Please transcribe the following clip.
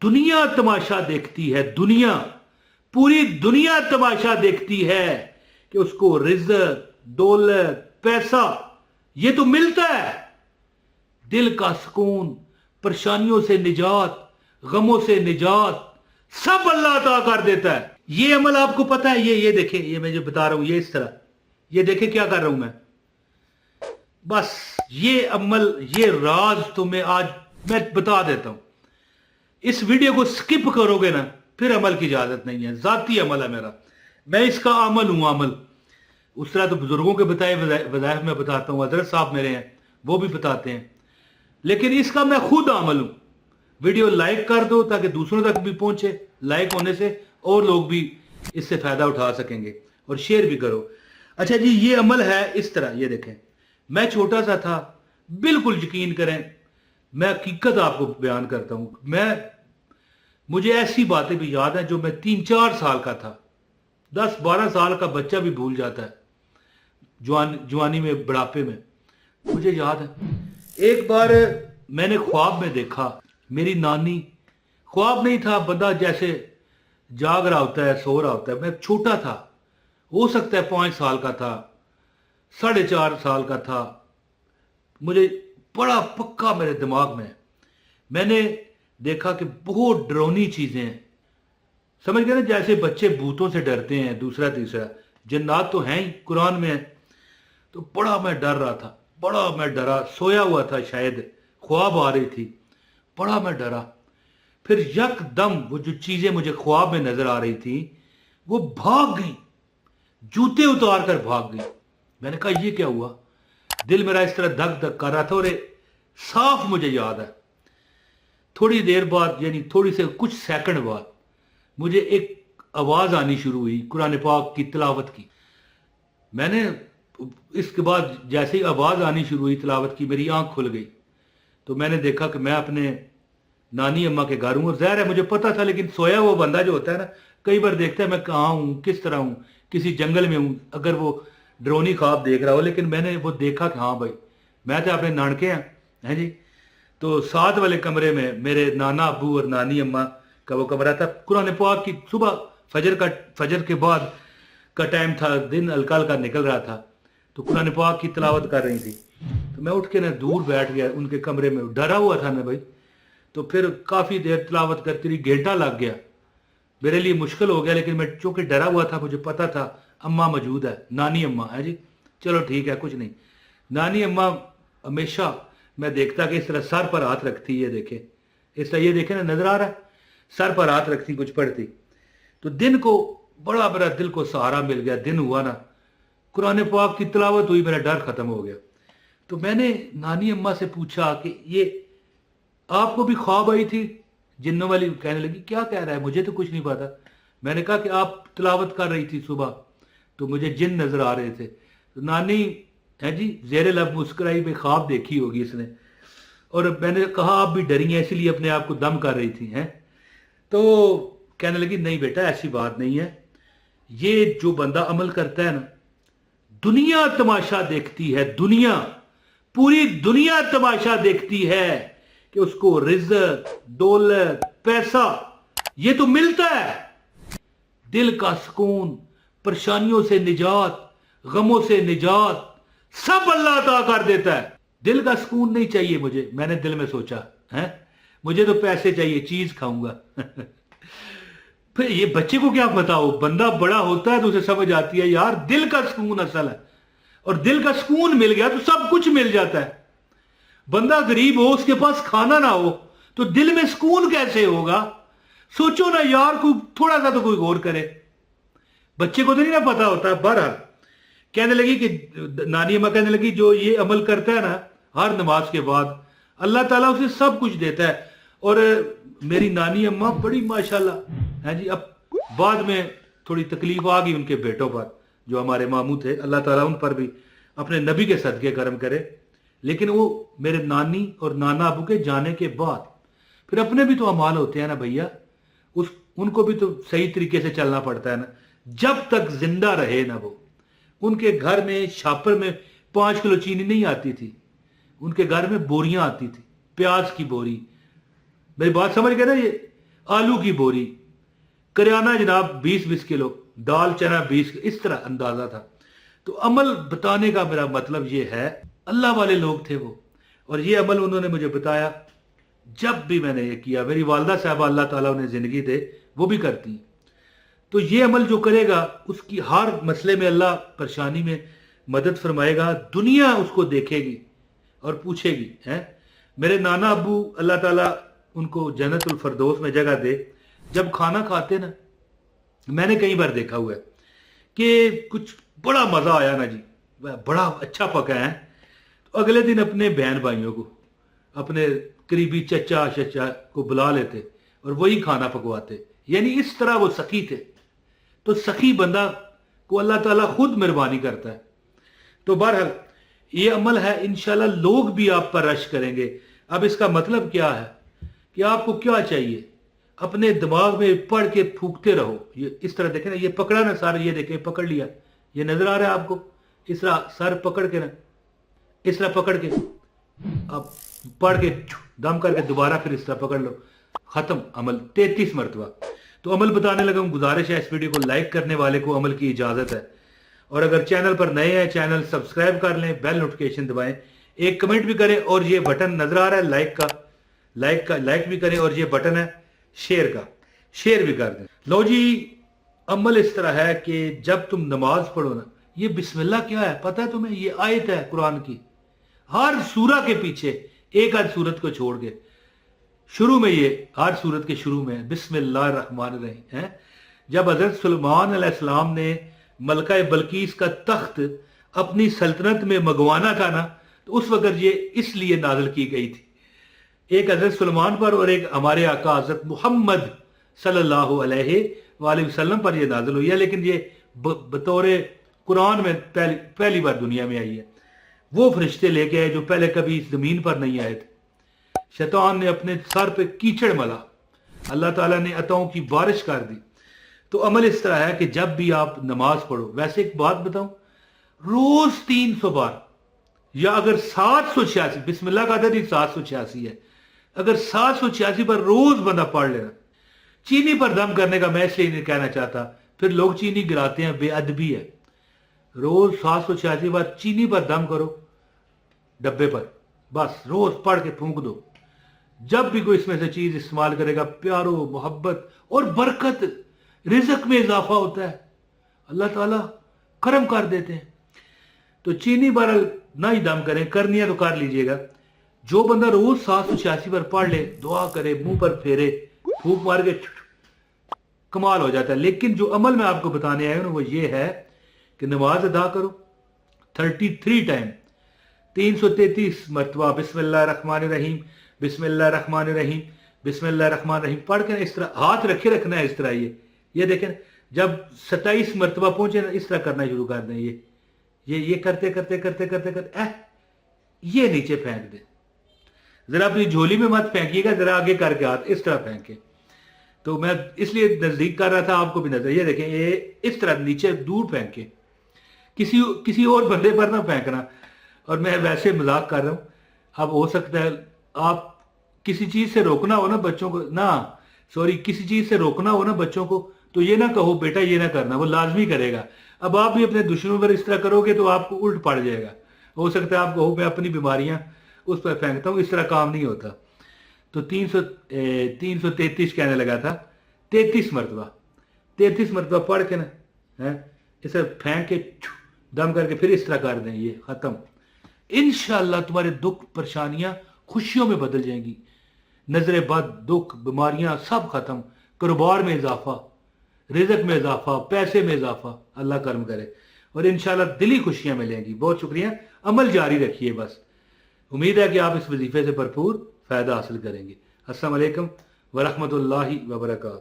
दुनिया तमाशा देखती है, दुनिया, पूरी दुनिया तमाशा देखती है कि उसको रिज़्क़, दौलत, पैसा ये तो मिलता है। दिल का सुकून, परेशानियों से निजात, गमों से निजात सब अल्लाह अता कर देता है। ये अमल आपको पता है, ये देखें, ये मैं जो बता रहा हूं, ये इस तरह, ये देखें क्या कर रहा हूं मैं। बस ये अमल, ये राज तुम्हें आज मैं बता देता हूं। इस वीडियो को स्किप करोगे ना, फिर अमल की इजाजत नहीं है। जाती अमल है मेरा, मैं इसका अमल हूं। अमल उस तरह तो बुजुर्गों के बताए वज़ाइफ में बताता हूं, हजरत साहब मेरे हैं वो भी बताते हैं, लेकिन इसका मैं खुद अमल हूं। वीडियो लाइक कर दो ताकि दूसरों तक भी पहुंचे। लाइक होने से और लोग भी इससे फायदा उठा सकेंगे, और शेयर भी करो। अच्छा जी, ये अमल है इस तरह, ये देखें, मैं छोटा सा था, बिल्कुल यकीन करें, मैं हकीकत आपको बयान करता हूं। मुझे ऐसी बातें भी याद हैं जो मैं 3-4 साल का था। 10-12 साल का बच्चा भी भूल जाता है, जवानी में, बुढ़ापे में। मुझे याद है एक बार मैंने ख्वाब में देखा, मेरी नानी, ख्वाब नहीं था, बंदा जैसे जाग रहा होता है, सो रहा होता है। मैं छोटा था, हो सकता है 5 साल का था, 4.5 साल का था। मुझे बड़ा पक्का मेरे दिमाग में, मैंने देखा कि बहुत डरावनी चीजें हैं। समझ गए ना, जैसे बच्चे भूतों से डरते हैं, दूसरा तीसरा, जन्नात तो हैं ही, कुरान में है। तो बड़ा मैं डर रहा था, बड़ा मैं डरा, सोया हुआ था शायद, ख्वाब आ रही थी, बड़ा मैं डरा। फिर यकदम वो जो चीजें मुझे ख्वाब में नजर आ रही थी वो भाग गई, जूते उतार कर भाग गई। मैंने कहा ये क्या हुआ? दिल मेरा इस तरह धक धक कर रहा था। और साफ मुझे याद है, थोड़ी देर बाद, यानी थोड़ी से कुछ सेकंड बाद, मुझे एक आवाज आनी शुरू हुई कुरान पाक की तिलावत की। मैंने इसके बाद जैसे ही आवाज आनी शुरू हुई तिलावत की, मेरी आंख खुल गई। तो मैंने देखा कि मैं अपने नानी अम्मा के घर हूं। ज़ाहिर है मुझे पता था, लेकिन सोया वो बंदा जो होता है ना, कई बार देखता है मैं कहाँ हूं, किस तरह हूं, किसी जंगल में हूं, अगर वो ड्रोनी ख्वाब देख रहा हो। लेकिन मैंने वो देखा कि हाँ भाई, मैं तो अपने नानके हैं जी। तो साथ वाले कमरे में मेरे नाना अब्बू और नानी अम्मा का वो कमरा था। कुरान पाक की सुबह फजर के बाद का टाइम था, दिन हल्का हल्का निकल रहा था, तो कुरान पाक की तिलावत कर रही थी। तो मैं उठ के ना दूर बैठ गया उनके कमरे में, डरा हुआ था ना भाई। तो फिर काफ़ी देर तिलावत करती रही, घंटा लग गया, मेरे लिए मुश्किल हो गया। लेकिन मैं चूंकि डरा हुआ था, मुझे पता था अम्मा मौजूद है, नानी अम्मा है जी, चलो ठीक है, कुछ नहीं। नानी अम्मा हमेशा मैं देखता कि इस तरह सर पर हाथ रखती, ये देखे, इस तरह, ये देखे ना, नजर आ रहा है, सर पर हाथ रखती, कुछ पढ़ती। तो दिन को बड़ा बड़ा दिल को सहारा मिल गया। दिन हुआ ना, कुरान पाक की तिलावत हुई, मेरा डर खत्म हो गया। तो मैंने नानी अम्मा से पूछा कि ये आपको भी ख्वाब आई थी? जिन्नों वाली कहने लगी क्या कह रहा है, मुझे तो कुछ नहीं पता। मैंने कहा कि आप तिलावत कर रही थी सुबह, तो मुझे जिन नजर आ रहे थे। तो नानी है जी जेरे लब मुस्कुराई, भी ख्वाब देखी होगी इसने। और मैंने कहा आप भी डरी हैं इसलिए अपने आप को दम कर रही थी हैं? तो कहने लगी नहीं बेटा, ऐसी बात नहीं है, ये जो बंदा अमल करता है ना, दुनिया तमाशा देखती है, दुनिया, पूरी दुनिया तमाशा देखती है कि उसको रिज़्क़, दौलत, पैसा ये तो मिलता है। दिल का सुकून, परेशानियों से निजात, गमों से निजात सब अल्लाह अता कर देता है। दिल का सुकून नहीं चाहिए मुझे, मैंने दिल में सोचा है, मुझे तो पैसे चाहिए, चीज खाऊंगा। फिर ये बच्चे को क्या पता हो, बंदा बड़ा होता है तो उसे समझ आती है यार दिल का सुकून असल है। और दिल का सुकून मिल गया तो सब कुछ मिल जाता है। बंदा गरीब हो, उसके पास खाना ना हो, तो दिल में सुकून कैसे होगा? सोचो ना यार, कोई थोड़ा सा तो कोई गौर करे। बच्चे को तो नहीं ना पता होता। बहरहाल कहने लगी कि नानी अम्मा कहने लगी जो ये अमल करता है ना हर नमाज के बाद, अल्लाह ताला उसे सब कुछ देता है। और मेरी नानी अम्मा बड़ी माशाल्लाह है जी। अब बाद में थोड़ी तकलीफ आ गई उनके बेटों पर, जो हमारे मामू थे, अल्लाह ताला उन पर भी अपने नबी के सदके करम करे। लेकिन वो मेरे नानी और नाना अबू के जाने के बाद फिर अपने भी तो अमाल होते हैं ना भैया, उनको भी तो सही तरीके से चलना पड़ता है ना। जब तक जिंदा रहे ना वो, उनके घर में छापर में 5 किलो चीनी नहीं आती थी, उनके घर में बोरियां आती थी, प्याज की बोरी। मेरी बात समझ गए ना? ये आलू की बोरी, करियाना जनाब 20-20 किलो, दाल चना 20, इस तरह अंदाजा था। तो अमल बताने का मेरा मतलब ये है, अल्लाह वाले लोग थे वो, और ये अमल उन्होंने मुझे बताया। जब भी मैंने ये किया, मेरी वालदा साहब अल्लाह ताला उन्हें जिंदगी दे, वो भी करती हैं। तो ये अमल जो करेगा उसकी हर मसले में अल्लाह परेशानी में मदद फरमाएगा, दुनिया उसको देखेगी और पूछेगी। हैं मेरे नाना अब्बू अल्लाह ताला उनको जन्नतुल फरदौस में जगह दे, जब खाना खाते ना, मैंने कई बार देखा हुआ है कि कुछ बड़ा मजा आया ना जी, बड़ा अच्छा पका है, तो अगले दिन अपने बहन भाइयों को, अपने करीबी चचा चचा को बुला लेते और वही खाना पकवाते। यानी इस तरह वो सखी थे। तो सखी बंदा को अल्लाह ताला खुद मेहरबानी करता है। तो बहरहाल ये अमल है, इंशाल्लाह लोग भी आप पर रश करेंगे। अब इसका मतलब क्या है कि आपको क्या चाहिए, अपने दिमाग में पढ़ के फूकते रहो। ये इस तरह देखें ना, ये पकड़ा ना सारे, ये देखें पकड़ लिया, ये नजर आ रहा है आपको, इस तरह सर पकड़ के ना, इस तरह पकड़ के अब पढ़ के दम करके दोबारा फिर इस तरह पकड़ लो, खत्म अमल 33 मरतबा। तो अमल बताने लगा हूं। गुजारिश है इस वीडियो को लाइक करने वाले को अमल की इजाजत है, और अगर चैनल पर नए हैं चैनल सब्सक्राइब कर लें, बेल नोटिफिकेशन दबाएं, एक कमेंट भी करें, और ये बटन नजर आ रहा है लाइक भी करें, और ये बटन है शेयर का, शेयर भी कर दें। लो जी, अमल इस तरह है कि जब तुम नमाज पढ़ो ना, ये बिस्मिल्लाह क्या है पता है तुम्हें? ये आयत है कुरान की, हर सूरा के पीछे एक आध सूरत को छोड़ के शुरू में, ये हर सूरत के शुरू में बिस्मिल्लाहिर्रहमानिर्रहीम है। जब हजरत सुलेमान अलैहिस्सलाम ने मलका बल्कीस का तख्त अपनी सल्तनत में मंगवाना था ना, तो उस वक्त ये इसलिए नाजिल की गई थी, एक हजरत सुलेमान पर और एक हमारे आका हजरत मोहम्मद सल्लल्लाहु अलैहि वसल्लम पर ये नाजिल हुई है। लेकिन ये बतौर कुरान में पहली बार दुनिया में आई है। वो फरिश्ते लेके आए जो पहले कभी इस जमीन पर नहीं आए थे। शैतान ने अपने सर पे कीचड़ मला, अल्लाह ताला ने अताओं की बारिश कर दी। तो अमल इस तरह है कि जब भी आप नमाज पढ़ो, वैसे एक बात बताऊं, रोज 300 बार, या अगर 786, बिस्मिल्लाह का अदद ही 786 है, अगर 786 बार रोज बंदा पढ़ लेना। चीनी पर दम करने का मैं इसलिए नहीं कहना चाहता, फिर लोग चीनी गिराते हैं, बेअदबी है। रोज 786 बार चीनी पर दम करो डब्बे पर, बस रोज पढ़ के फूंक दो। जब भी कोई इसमें से चीज इस्तेमाल करेगा, प्यारो मोहब्बत और बरकत, रिज़्क में इजाफा होता है, अल्लाह ताला करम कर देते हैं। तो चीनी बरल ना ही दम करें, करनी है तो कर लीजिएगा। जो बंदा रोज 786 बार पढ़ ले, दुआ करे, मुंह पर फेरे, फूंक मार के, कमाल हो जाता है। लेकिन जो अमल मैं आपको बताने आया हूं वो ये है कि नमाज अदा करो 33 टाइम, 333 मरतबा बिस्मिल्लाहिर्रहमानिर्रहीम बिस्मिल्लाहिर्रहमानिर्रहीम बिस्मिल्लाहिर्रहमानिर्रहीम पढ़ के इस तरह हाथ रखे रखना है। इस तरह ये देखें, जब 27 मरतबा पहुंचे ना, इस तरह करना शुरू कर दें। ये करते करते करते करते करते ये नीचे फेंक दे। जरा अपनी झोली में मत फेंकिएगा, जरा आगे करके हाथ इस तरह फेंके। तो मैं इसलिए नजदीक कर रहा था, आपको भी नजर, ये देखें, ये इस तरह नीचे दूर फेंके, किसी और बंदे पर ना फेंकना। और मैं वैसे मजाक कर रहा हूं। अब हो सकता है आप किसी चीज से रोकना हो ना बच्चों को, किसी चीज से रोकना हो ना बच्चों को, तो ये ना कहो बेटा ये ना करना, वो लाजमी करेगा। अब आप भी अपने दुश्मनों पर इस तरह करोगे तो आपको उल्ट पड़ जाएगा। हो सकता है आप कहो मैं अपनी बीमारियां उस पर फेंकता हूं, इस तरह काम नहीं होता। तो 333 कहने लगा था, 33 मरतबा पढ़ के ना है, इसे फेंक के दम करके फिर इस तरह कर दें, ये खत्म। इंशाअल्लाह तुम्हारे दुख परेशानियां खुशियों में बदल जाएंगी, नजरे बद, दुख, बीमारियां सब खत्म, कारोबार में इजाफा, रिज़्क में इजाफा, पैसे में इजाफा, अल्लाह करम करे, और इंशाअल्लाह दिली खुशियां मिलेंगी। बहुत शुक्रिया, अमल जारी रखिए बस। उम्मीद है कि आप इस वजीफे से भरपूर फायदा हासिल करेंगे। अस्सलाम वालेकुम व रहमतुल्लाहि व बरकातहू।